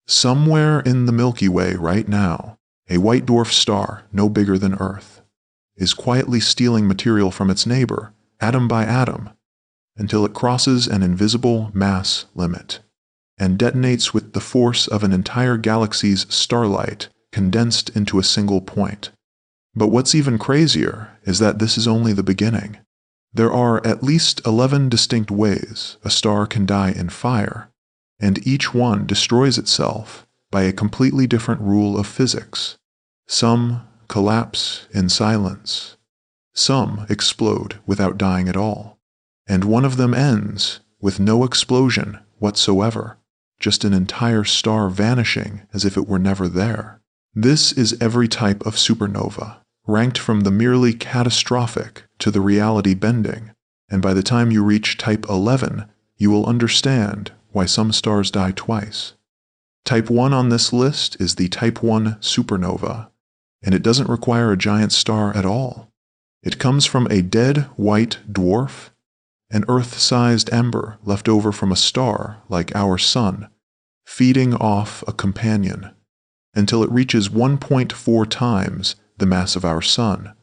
Somewhere in the Milky Way right now, a white dwarf star, no bigger than Earth, is quietly stealing material from its neighbor, atom by atom, until it crosses an invisible mass limit and detonates with the force of an entire galaxy's starlight condensed into a single point. But what's even crazier is that this is only the beginning. There are at least 11 distinct ways a star can die in fire, and each one destroys itself by a completely different rule of physics. Some collapse in silence. Some explode without dying at all. And one of them ends with no explosion whatsoever, just an entire star vanishing as if it were never there. This is every type of supernova, ranked from the merely catastrophic to the reality-bending, and by the time you reach type 11, you will understand why some stars die twice. Type 1 on this list is the type 1 supernova, and it doesn't require a giant star at all. It comes from a dead white dwarf, an Earth-sized ember left over from a star like our Sun, feeding off a companion, until it reaches 1.4 times the mass of our Sun.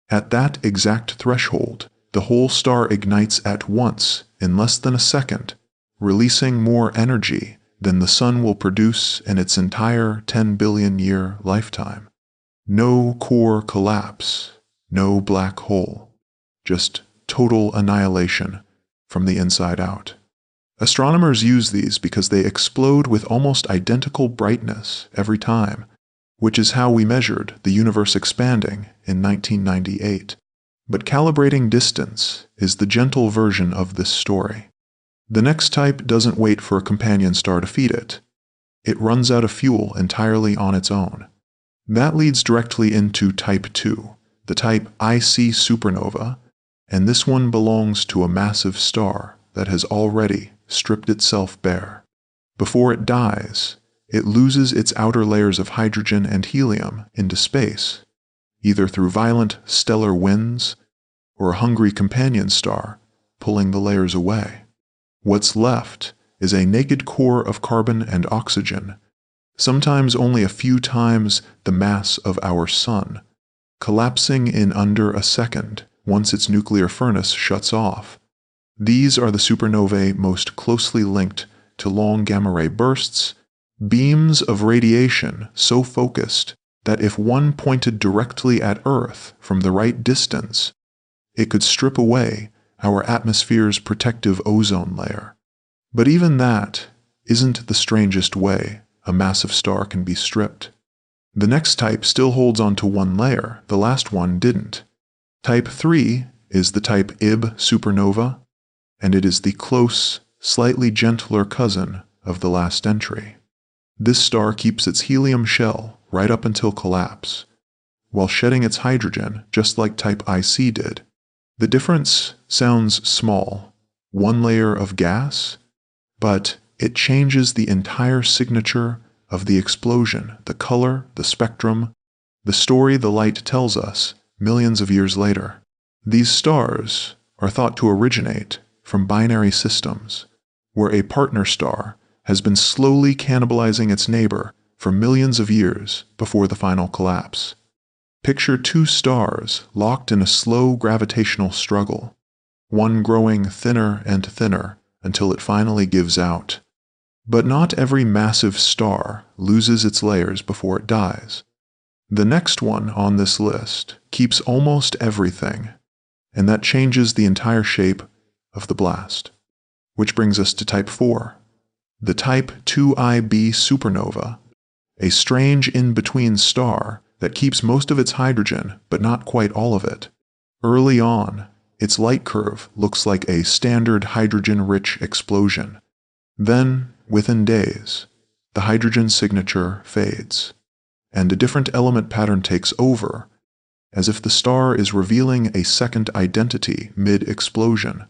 At that exact threshold, the whole star ignites at once in less than a second, releasing more energy than the Sun will produce in its entire 10 billion year lifetime. No core collapse, no black hole, just total annihilation from the inside out. Astronomers use these because they explode with almost identical brightness every time, which is how we measured the universe expanding in 1998. But calibrating distance is the gentle version of this story. The next type doesn't wait for a companion star to feed it. It runs out of fuel entirely on its own. That leads directly into type 2, the type IC supernova, and this one belongs to a massive star that has already stripped itself bare. Before it dies, it loses its outer layers of hydrogen and helium into space, either through violent stellar winds or a hungry companion star pulling the layers away. What's left is a naked core of carbon and oxygen, sometimes only a few times the mass of our Sun, collapsing in under a second once its nuclear furnace shuts off. These are the supernovae most closely linked to long gamma-ray bursts, beams of radiation so focused that if one pointed directly at Earth from the right distance, it could strip away our atmosphere's protective ozone layer. But even that isn't the strangest way a massive star can be stripped. The next type still holds onto one layer, the last one didn't. Type 3 is the type Ib supernova, and it is the close, slightly gentler cousin of the last entry. This star keeps its helium shell right up until collapse, while shedding its hydrogen just like type IC did. The difference sounds small, one layer of gas, but it changes the entire signature of the explosion, the color, the spectrum, the story the light tells us millions of years later. These stars are thought to originate from binary systems, where a partner star has been slowly cannibalizing its neighbor for millions of years before the final collapse. Picture two stars locked in a slow gravitational struggle, one growing thinner and thinner until it finally gives out. But not every massive star loses its layers before it dies. The next one on this list keeps almost everything, and that changes the entire shape of the blast. Which brings us to type 4, the type 2Ib supernova, a strange in-between star that keeps most of its hydrogen but not quite all of it. Early on, its light curve looks like a standard hydrogen-rich explosion. Then, within days, the hydrogen signature fades, and a different element pattern takes over, as if the star is revealing a second identity mid-explosion.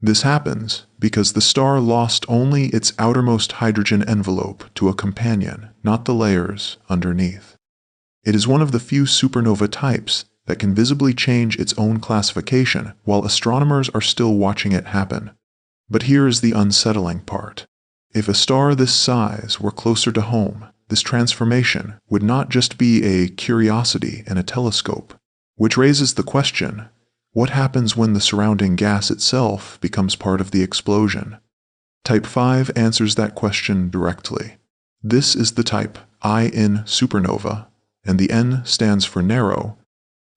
This happens because the star lost only its outermost hydrogen envelope to a companion, not the layers underneath. It is one of the few supernova types that can visibly change its own classification while astronomers are still watching it happen. But here is the unsettling part. If a star this size were closer to home, this transformation would not just be a curiosity in a telescope, which raises the question, what happens when the surrounding gas itself becomes part of the explosion? Type 5 answers that question directly. This is the type I in supernova, and the N stands for narrow,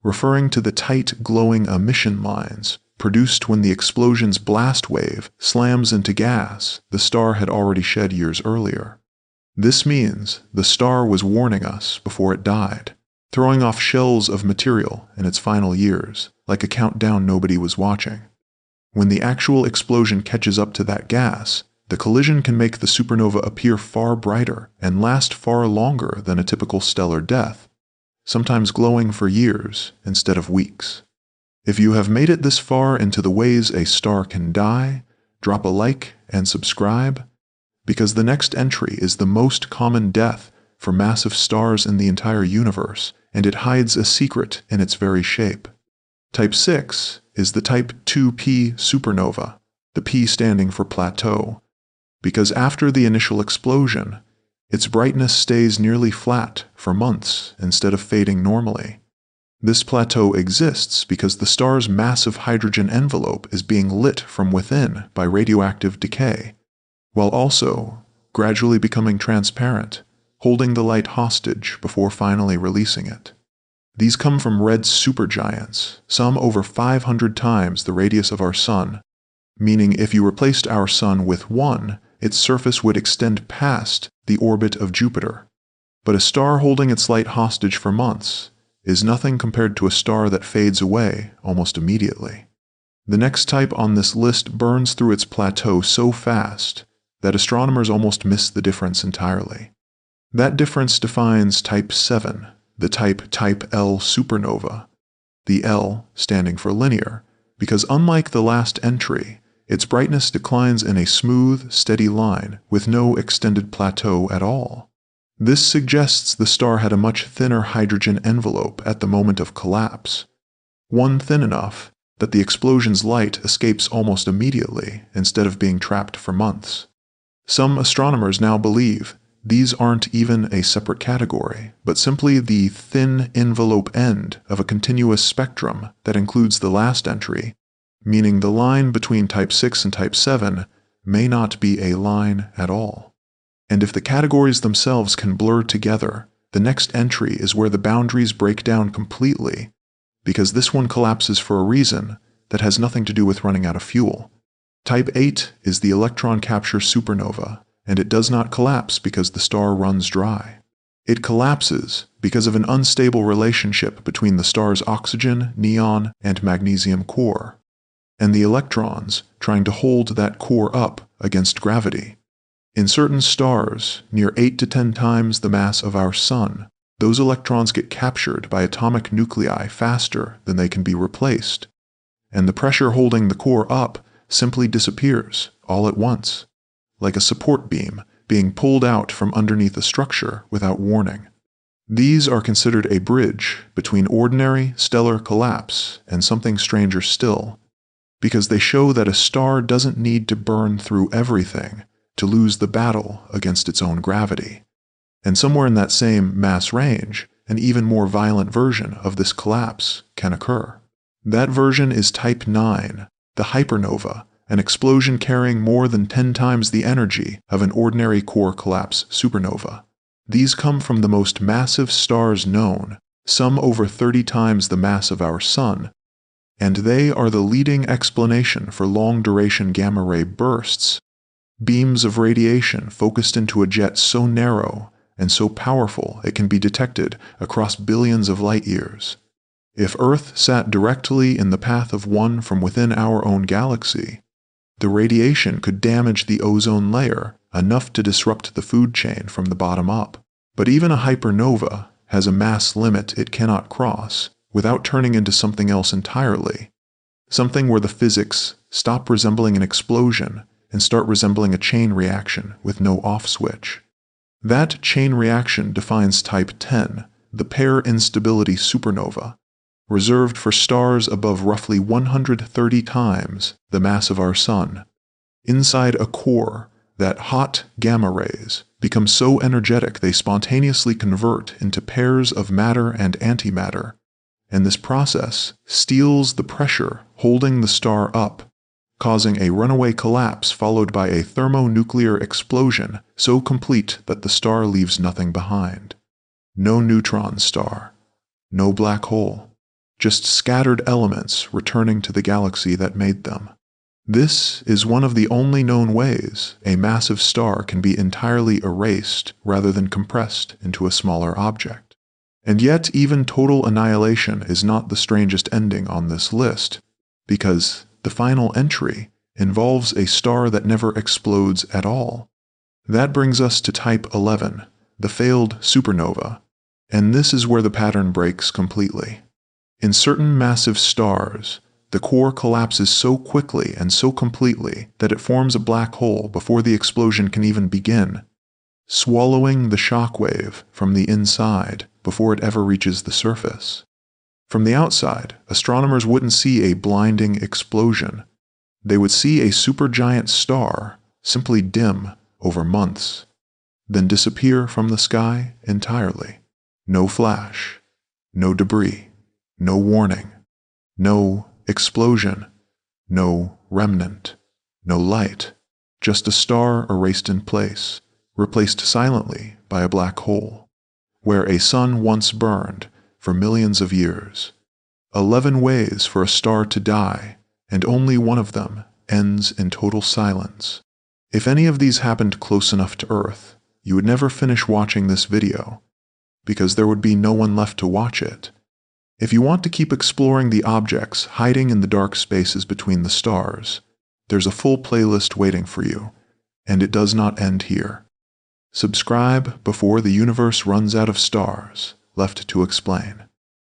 referring to the tight glowing emission lines produced when the explosion's blast wave slams into gas the star had already shed years earlier. This means the star was warning us before it died, throwing off shells of material in its final years, like a countdown nobody was watching. When the actual explosion catches up to that gas, the collision can make the supernova appear far brighter and last far longer than a typical stellar death, sometimes glowing for years instead of weeks. If you have made it this far into the ways a star can die, drop a like and subscribe, because the next entry is the most common death for massive stars in the entire universe, and it hides a secret in its very shape. Type 6 is the type 2P supernova, the P standing for plateau, because after the initial explosion, its brightness stays nearly flat for months instead of fading normally. This plateau exists because the star's massive hydrogen envelope is being lit from within by radioactive decay, while also gradually becoming transparent, holding the light hostage before finally releasing it. These come from red supergiants, some over 500 times the radius of our Sun, meaning if you replaced our Sun with one, its surface would extend past the orbit of Jupiter. But a star holding its light hostage for months is nothing compared to a star that fades away almost immediately. The next type on this list burns through its plateau so fast that astronomers almost miss the difference entirely. That difference defines Type 7, the type L supernova, the L standing for linear, because unlike the last entry, its brightness declines in a smooth, steady line with no extended plateau at all. This suggests the star had a much thinner hydrogen envelope at the moment of collapse, one thin enough that the explosion's light escapes almost immediately instead of being trapped for months. Some astronomers now believe these aren't even a separate category, but simply the thin envelope end of a continuous spectrum that includes the last entry, meaning the line between Type 6 and Type 7 may not be a line at all. And if the categories themselves can blur together, the next entry is where the boundaries break down completely, because this one collapses for a reason that has nothing to do with running out of fuel. Type 8 is the electron capture supernova, and it does not collapse because the star runs dry. It collapses because of an unstable relationship between the star's oxygen, neon, and magnesium core, and the electrons trying to hold that core up against gravity. In certain stars, near 8 to 10 times the mass of our Sun, those electrons get captured by atomic nuclei faster than they can be replaced, and the pressure holding the core up simply disappears all at once, like a support beam being pulled out from underneath a structure without warning. These are considered a bridge between ordinary stellar collapse and something stranger still, because they show that a star doesn't need to burn through everything to lose the battle against its own gravity. And somewhere in that same mass range, an even more violent version of this collapse can occur. That version is Type 9, the hypernova, an explosion carrying more than 10 times the energy of an ordinary core collapse supernova. These come from the most massive stars known, some over 30 times the mass of our Sun, and they are the leading explanation for long-duration gamma-ray bursts, beams of radiation focused into a jet so narrow and so powerful it can be detected across billions of light-years. If Earth sat directly in the path of one from within our own galaxy, the radiation could damage the ozone layer enough to disrupt the food chain from the bottom up. But even a hypernova has a mass limit it cannot cross without turning into something else entirely, something where the physics stop resembling an explosion and start resembling a chain reaction with no off switch. That chain reaction defines Type 10, the pair instability supernova, reserved for stars above roughly 130 times the mass of our Sun, inside a core that hot gamma rays become so energetic they spontaneously convert into pairs of matter and antimatter, and this process steals the pressure holding the star up, causing a runaway collapse followed by a thermonuclear explosion so complete that the star leaves nothing behind. No neutron star, no black hole, just scattered elements returning to the galaxy that made them. This is one of the only known ways a massive star can be entirely erased rather than compressed into a smaller object. And yet, even total annihilation is not the strangest ending on this list, because the final entry involves a star that never explodes at all. That brings us to Type 11, the failed supernova, and this is where the pattern breaks completely. In certain massive stars, the core collapses so quickly and so completely that it forms a black hole before the explosion can even begin, swallowing the shock wave from the inside before it ever reaches the surface. From the outside, astronomers wouldn't see a blinding explosion. They would see a supergiant star simply dim over months, then disappear from the sky entirely. No flash, no debris, no warning, no explosion, no remnant, no light, just a star erased in place, replaced silently by a black hole, where a sun once burned for millions of years. 11 ways for a star to die, and only one of them ends in total silence. If any of these happened close enough to Earth, you would never finish watching this video, because there would be no one left to watch it. If you want to keep exploring the objects hiding in the dark spaces between the stars, there's a full playlist waiting for you, and it does not end here. Subscribe before the universe runs out of stars left to explain.